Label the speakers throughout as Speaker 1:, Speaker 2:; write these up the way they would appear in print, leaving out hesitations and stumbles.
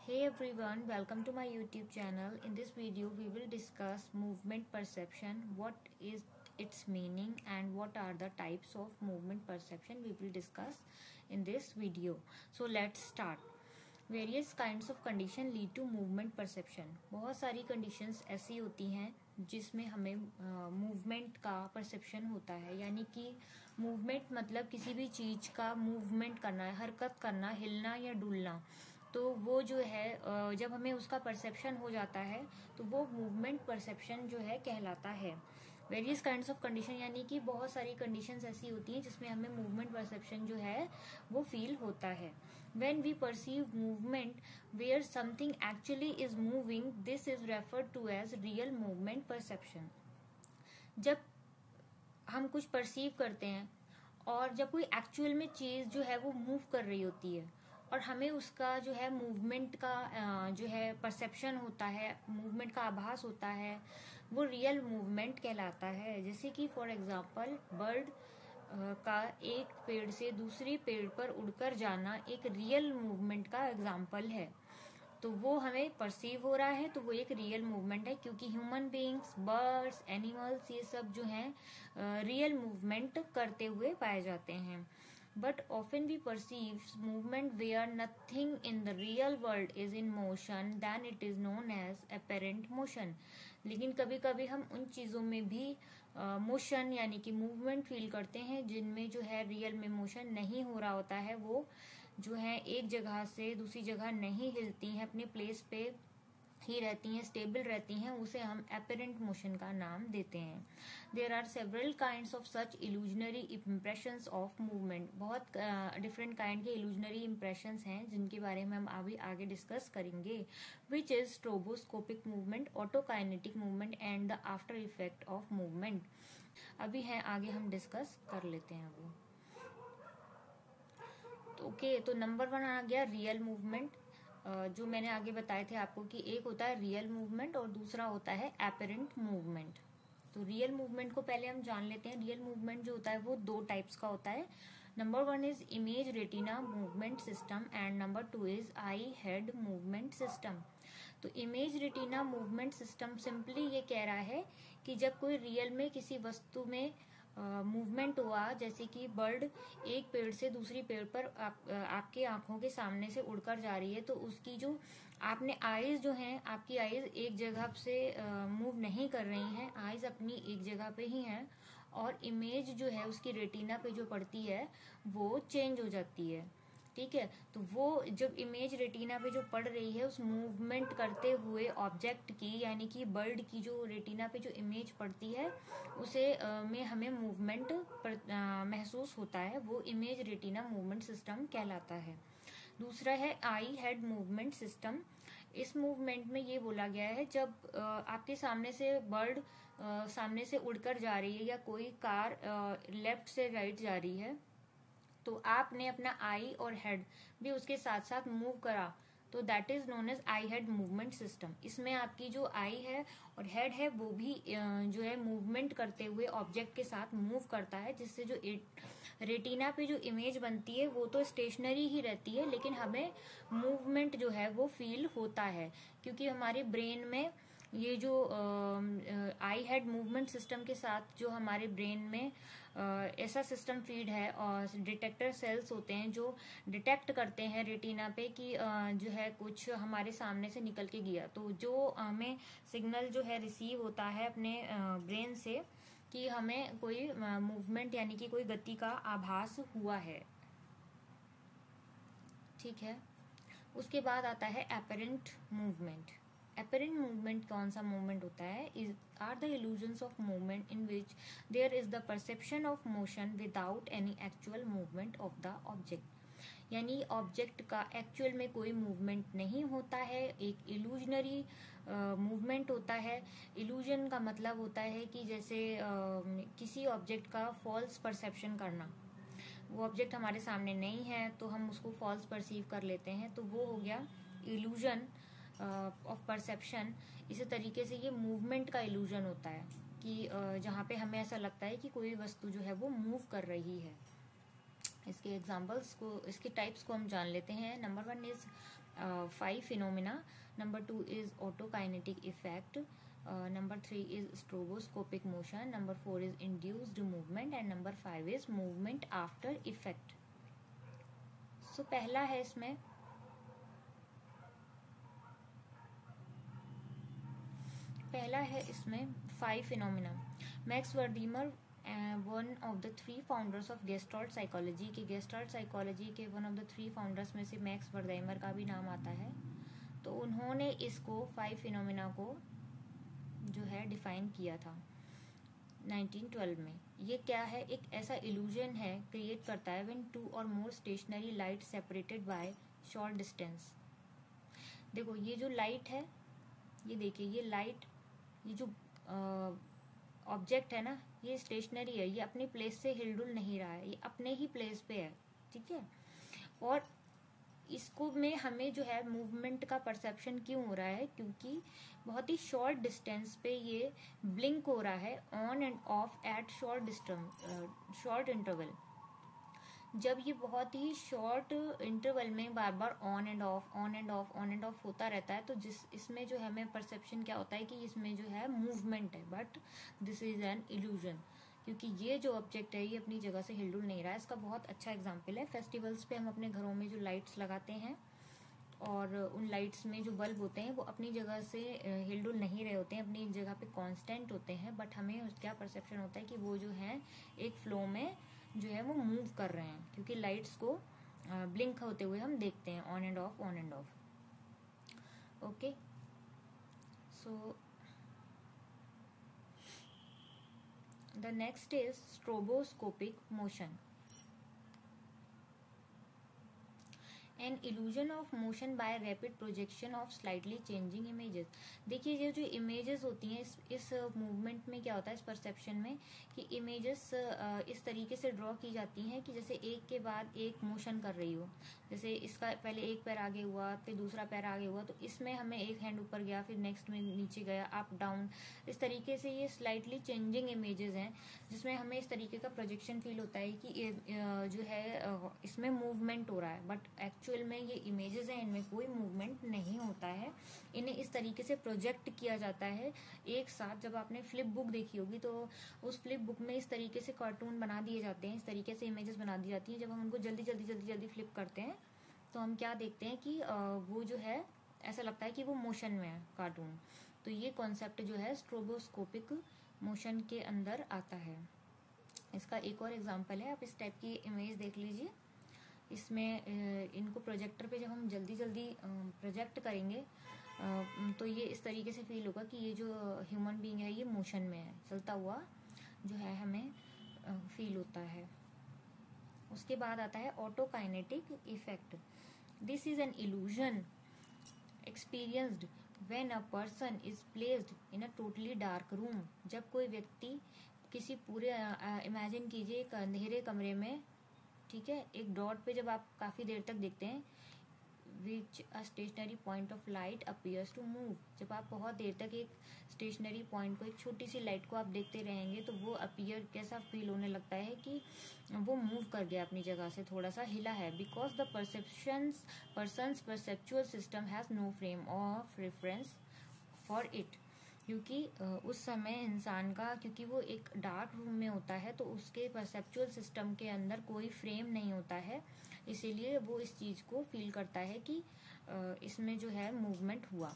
Speaker 1: Hey everyone, welcome to my YouTube channel. In this video, we will discuss movement perception, what is its meaning and what are the types of movement perception we will discuss in this video. So let's start. Various kinds of condition lead to movement perception. बहुत सारी conditions ऐसी होती हैं जिसमें हमें movement का perception होता है, यानी कि मूवमेंट मतलब किसी भी चीज का मूवमेंट करना, हरकत करना, हिलना या डुलना। तो वो जो है जब हमें उसका परसेप्शन हो जाता है तो वो मूवमेंट परसेप्शन जो है कहलाता है। वेरियस काइंड्स ऑफ कंडीशन यानी कि बहुत सारी कंडीशंस ऐसी होती हैं जिसमें हमें मूवमेंट परसेप्शन जो है वो फील होता है। When we perceive movement where something actually is moving, this is referred to as real movement perception. जब हम कुछ परसीव करते हैं और जब कोई एक्चुअल में चीज जो है वो मूव कर रही होती है और हमें उसका जो है मूवमेंट का जो है परसेप्शन होता है, मूवमेंट का आभास होता है, वो रियल मूवमेंट कहलाता है। जैसे कि फॉर एग्जांपल बर्ड का एक पेड़ से दूसरी पेड़ पर उड़कर जाना एक रियल मूवमेंट का एग्जांपल है। तो वो हमें परसीव हो रहा है तो वो एक रियल मूवमेंट है, क्योंकि ह्यूमन बीइंग्स, बर्ड्स, एनिमल्स ये सब जो हैं रियल मूवमेंट करते हुए पाए जाते हैं। But often we perceive movement where nothing in the real world is in motion, then it is known as apparent motion. लेकिन कभी कभी हम उन चीजों में भी मोशन यानी कि मूवमेंट फील करते हैं जिनमें जो है रियल में मोशन नहीं हो रहा होता है, वो जो है एक जगह से दूसरी जगह नहीं हिलती हैं, अपने प्लेस पे ही रहती हैं, स्टेबल रहती हैं, उसे हम एपरेंट मोशन का नाम देते हैं। There are several kinds of such illusionary impressions of movement. बहुत डिफरेंट काइंड के इल्यूजनरी इम्प्रेशंस हैं जिनके बारे में हम अभी आगे डिस्कस करेंगे, which is stroboscopic movement, autokinetic movement and the after effect of movement. अभी है आगे हम डिस्कस कर लेते हैं वो। ओके, तो नंबर 1 आ गया रियल मूवमेंट। जो मैंने आगे बताए थे आपको कि एक होता है रियल मूवमेंट और दूसरा होता है एपरेंट मूवमेंट। तो रियल मूवमेंट को पहले हम जान लेते हैं। रियल मूवमेंट जो होता है वो 2 टाइप्स का होता है। Number 1 is image retina movement system and number 2 is eye head movement system. तो image retina movement system simply ये कह रहा है कि जब कोई रियल में किसी वस्तु में मूवमेंट हुआ, जैसे कि बर्ड एक पेड़ से दूसरी पेड़ पर आपके आंखों के सामने से उड़कर जा रही है, तो उसकी जो आपने आईज जो हैं, आपकी आईज एक जगह से मूव नहीं कर रही हैं, आईज अपनी एक जगह पे ही हैं और इमेज जो है उसकी रेटिना पे जो पड़ती है वो चेंज हो जाती है। ठीक है, तो वो जब इमेज रेटिना पे जो पड़ रही है उस मूवमेंट करते हुए ऑब्जेक्ट की यानी कि बर्ड की जो रेटिना पे जो इमेज पड़ती है उसे में हमें मूवमेंट महसूस होता है, वो इमेज रेटिना मूवमेंट सिस्टम कहलाता है। दूसरा है आई हेड मूवमेंट सिस्टम। इस मूवमेंट में ये बोला गया है जब आपके सामने से बर्ड सामने से उड़कर जा रही है या कोई कार लेफ्ट से राइट जा रही है, तो आपने अपना आई और हेड भी उसके साथ साथ मूव करा, तो that is known as eye head movement system. इसमें आपकी जो आई है और हेड है वो भी जो है मूवमेंट करते हुए ऑब्जेक्ट के साथ मूव करता है, जिससे जो रेटिना पे जो इमेज बनती है वो तो स्टेशनरी ही रहती है, लेकिन हमें मूवमेंट जो है वो फील होता है, क्योंकि हमारे ब्रेन में ये जो आई हेड मूवमेंट सिस्टम के साथ जो हमारे ब्रेन में ऐसा सिस्टम फीड है और डिटेक्टर सेल्स होते हैं जो डिटेक्ट करते हैं रेटिना पे कि जो है कुछ हमारे सामने से निकल के गया, तो जो हमें सिग्नल जो है रिसीव होता है अपने ब्रेन से कि हमें कोई मूवमेंट यानी कि कोई गति का आभास हुआ है। ठीक है, उसके बाद आता है एपरेंट मूवमेंट। एपरेंट मूवमेंट कौन सा मूवमेंट होता है? Are the illusions of movement in which there is the perception of motion without any actual movement of the object. यानी ऑब्जेक्ट का एक्चुअल में कोई मूवमेंट नहीं होता है, एक इल्यूजनरी मूवमेंट होता है। इल्यूजन का मतलब होता है कि जैसे किसी ऑब्जेक्ट का फॉल्स परसेप्शन करना, वो ऑब्जेक्ट हमारे सामने नहीं है तो हम उसको फॉल्स परसीव कर लेते हैं, तो वो हो गया इल्यूजन ऑफ परसेप्शन। इसी तरीके से ये मूवमेंट का इल्यूजन होता है कि जहाँ पे हमें ऐसा लगता है कि कोई वस्तु जो है वो मूव कर रही है। इसके एग्जांपल्स को, इसके टाइप्स को हम जान लेते हैं। Number 1 is 5 phenomena. Number 2 is autokinetic effect. Number 3 is stroboscopic motion. Number 4 is induced movement, and number 5 is movement after effect. So पहला है इसमें five phenomena. Max वर्दीमर, one of the 3 founders of gestalt psychology के one of the 3 founders में से max वर्दीमर का भी नाम आता है. तो उन्होंने इसको 5 फिनोमिना को जो है डिफाइन किया था 1912 में. ये क्या है? एक ऐसा इल्यूजन है, क्रिएट करता है when 2 or more stationary light separated by short distance. देखो ये जो लाइट है, ये देखिए ये लाइट, ये जो ऑब्जेक्ट है ना, ये स्टेशनरी है, ये अपनी प्लेस से हिलडुल नहीं रहा है, ये अपने ही प्लेस पे है. ठीक है. और इसको में हमें जो है मूवमेंट का परसेप्शन क्यों हो रहा है? क्योंकि बहुत ही शॉर्ट डिस्टेंस पे ये ब्लिंक हो रहा है on and off at short interval. जब ये बहुत ही शॉर्ट इंटरवल में बार बार ऑन एंड ऑफ होता रहता है, तो इसमें जो है हमें परसेप्शन क्या होता है कि इसमें जो है मूवमेंट है. But this is an illusion, क्योंकि ये जो ऑब्जेक्ट है ये अपनी जगह से हिलडुल नहीं रहा है. इसका बहुत अच्छा एग्जाम्पल है, फेस्टिवल्स पे हम अपने घरों में जो लाइट्स लगाते हैं और उन लाइट्स में जो बल्ब होते हैं वो अपनी जगह से हिलडुल नहीं रहे होते हैं, अपनी जगह पे कांस्टेंट होते हैं. बट हमें क्या परसेप्शन होता है कि वो जो है एक फ्लो में जो है वो मूव कर रहे हैं, क्योंकि लाइट्स को ब्लिंक होते हुए हम देखते हैं on and of. Okay. So the next is stroboscopic motion, an illusion of motion by rapid projection of slightly changing images. देखिए ये जो इमेजेस होती हैं इस मूवमेंट में क्या होता है, इस परसेप्शन में, कि इमेजेस इस तरीके से ड्रॉ की जाती हैं कि जैसे एक के बाद एक मोशन कर रही हो. जैसे इसका पहले एक पैर आगे हुआ, फिर दूसरा पैर आगे हुआ, तो इसमें हमें एक हैंड ऊपर गया, फिर नेक्स्ट में नीचे गया, अप डाउन. इस तरीके से ये स्लाइटली चेंजिंग इमेजेस हैं, जिसमें हमें इस तरीके का प्रोजेक्शन फील होता है कि जो है इसमें मूवमेंट हो रहा है. बट एक्चुअल में ये इमेजेस हैं, इनमें कोई मूवमेंट नहीं होता है. इन्हें इस तरीके से प्रोजेक्ट किया जाता है एक साथ. जब आपने फ्लिप बुक देखी होगी तो उस फ्लिप बुक में इस तरीके से कार्टून बना दिए जाते हैं, इस तरीके से इमेजेस बना दी जाती हैं. जब हम उनको जल्दी फ्लिप करते हैं तो हम क्या देखते हैं कि वो जो है ऐसा लगता है कि वो मोशन में है कार्टून. तो ये कॉन्सेप्ट जो है स्ट्रोबोस्कोपिक मोशन के अंदर आता है. इसका एक और एग्जांपल है, आप इस टाइप की इमेज देख लीजिए. इसमें इनको प्रोजेक्टर पे जब हम जल्दी प्रोजेक्ट करेंगे तो ये इस तरीके से फील होगा कि ये जो ह्यूमन बीइंग है ये मोशन में है, चलता हुआ जो है हमें फील होता है. उसके बाद आता है autokinetic effect. This is an illusion experienced when a person is placed in a totally dark room. जब कोई व्यक्ति किसी पूरे इमेजिन कीजिए एक अंधेरे कमरे में, ठीक है, एक डॉट पे जब आप काफी देर तक देखते हैं, which a stationary point of light appears to move. जब आप बहुत देर तक एक स्टेशनरी पॉइंट को, एक छोटी सी लाइट को आप देखते रहेंगे तो वो अपीयर कैसा फील होने लगता है कि वो मूव कर गया अपनी जगह से, थोड़ा सा हिला है. Because the person's perceptual system has no frame of reference for it. क्योंकि उस समय इंसान का, क्योंकि वो एक डार्क रूम में होता है, तो उसके परसेप्चुअल सिस्टम के अंदर कोई फ्रेम नहीं होता है, इसीलिए वो इस चीज को फील करता है कि इसमें जो है मूवमेंट हुआ.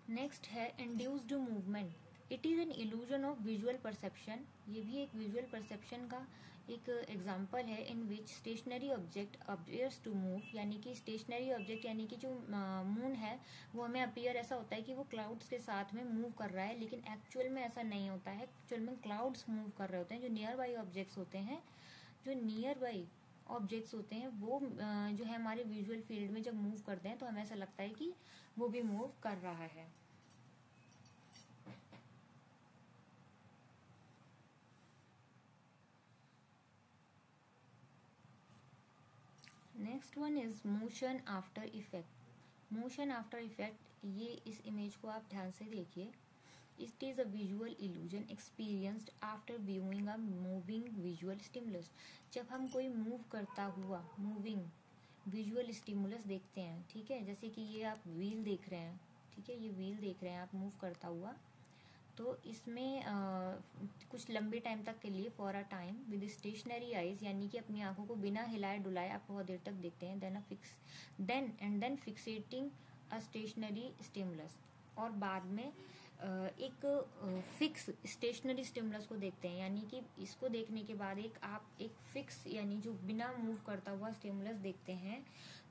Speaker 1: नेक्स्ट है induced movement. It is an illusion of visual perception. ये भी एक विजुअल परसेप्शन का एक एग्जाम्पल है, in which stationary object appears to move. यानी कि स्टेशनरी ऑब्जेक्ट यानी कि जो मून है वो हमें अपीयर ऐसा होता है कि वो क्लाउड्स के साथ में मूव कर रहा है, लेकिन एक्चुअल में ऐसा नहीं होता है. एक्चुअल में क्लाउड्स मूव कर रहे होते हैं. जो नियर बाई ऑब्जेक्ट्स होते हैं, वो जो है हमारे विजुअल फील्ड में जब मूव करते हैं तो हमें ऐसा लगता है कि वो भी मूव कर रहा है. Next one is motion after effect. Motion after effect, ये इस इमेज को आप ध्यान से देखिए. It is a visual illusion experienced after viewing a moving visual stimulus. जब हम कोई मूव करता हुआ मूविंग विजुअल स्टिमुलस देखते हैं, ठीक है, जैसे कि ये आप व्हील देख रहे हैं, ठीक है, ये व्हील देख रहे हैं आप मूव करता हुआ, तो इसमें कुछ लंबे टाइम तक के लिए for a time with stationary eyes, यानी कि अपनी आंखों को बिना हिलाए डुलाए आप बहुत देर तक देखते हैं, देन फिक्सेटिंग अ स्टेशनरी स्टिमुलस, और बाद में एक फिक्स स्टेशनरी स्टिमुलस को देखते हैं, यानी कि इसको देखने के बाद आप एक फिक्स यानी जो बिना मूव करता हुआ स्टिमुलस देखते हैं,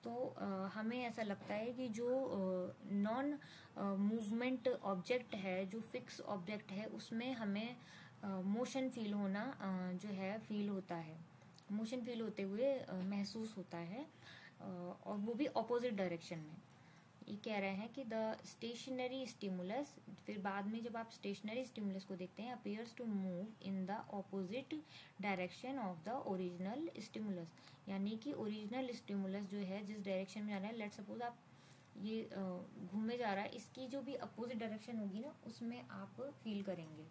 Speaker 1: तो हमें ऐसा लगता है कि जो नॉन मूवमेंट ऑब्जेक्ट है, जो फिक्स ऑब्जेक्ट है, उसमें हमें मोशन फील होना जो है फील होता है, मोशन फील होते हुए महसूस होता है, और वो भी ऑपोजिट डायरेक्शन में। ये कह रहे हैं कि द स्टेशनरी स्टिमुलस, फिर बाद में जब आप स्टेशनरी स्टिमुलस को देखते हैं, appears to move in the opposite direction of the original stimulus, यानी कि ओरिजिनल स्टिमुलस जो है जिस डायरेक्शन में जा रहा है, लेट सपोज आप ये घूमे जा रहा है, इसकी जो भी अपोजिट डायरेक्शन होगी ना, उसमें आप फील करेंगे।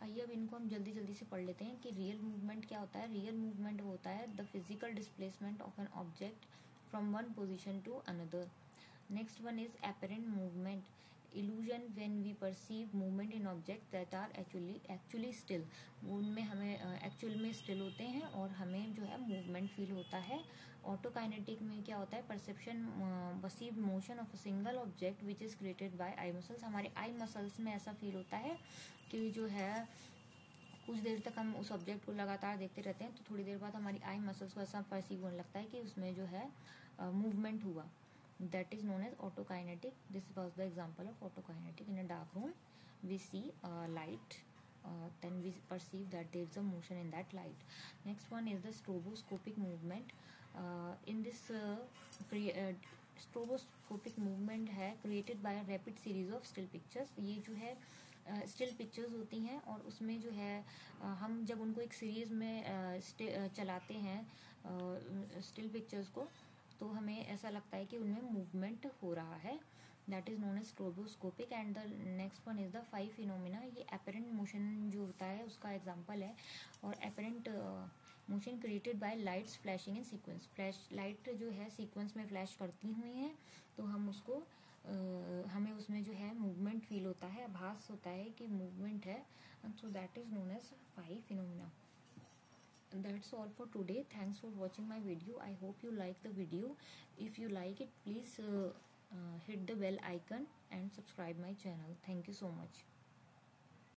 Speaker 1: आइए अब इनको हम जल्दी जल्दी से पढ़ लेते हैं कि रियल मूवमेंट क्या होता है। रियल मूवमेंट वो होता है the physical displacement of an object from one position to another. Next one is apparent movement, illusion when we perceive movement in objects that are actually still। उनमें हमें actual में still होते हैं और हमें जो है मूवमेंट फील होता है। ऑटोकाइनेटिक में क्या होता है, perception perceived motion of a single object which is created by eye muscles. हमारे आई मसल्स में ऐसा फील होता है कि जो है कुछ देर तक हम उस ऑब्जेक्ट को लगातार देखते रहते हैं, तो थोड़ी देर बाद हमारी आई मसल्स को ऐसा परसीव होने लगता है कि उसमें जो है मूवमेंट हुआ। That is known as autokinetic. This was the example of autokinetic. In a dark room, we see light, then we perceive that there is a motion in that light. Next one is the stroboscopic movement. In this stroboscopic movement है created by a rapid series of still pictures. ये जो है still pictures होती हैं, और उसमें जो है हम जब उनको एक सीरीज में चलाते हैं स्टिल पिक्चर्स को, तो हमें ऐसा लगता है कि उनमें मूवमेंट हो रहा है। That is known as stroboscopic. And the next one is the phi phenomena. ये एपरेंट मोशन जो होता है उसका एग्जांपल है, और apparent motion created by lights flashing in sequence. Flash light जो है सीक्वेंस में फ्लैश करती हुई हैं, तो हम उसको हमें उसमें जो है मूवमेंट फील होता है, आभास होता है कि मूवमेंट है। So that is known as phi phenomena. That's all for today. Thanks for watching my video. I hope you like the video. If you like it, please hit the bell icon and subscribe my channel. Thank you so much.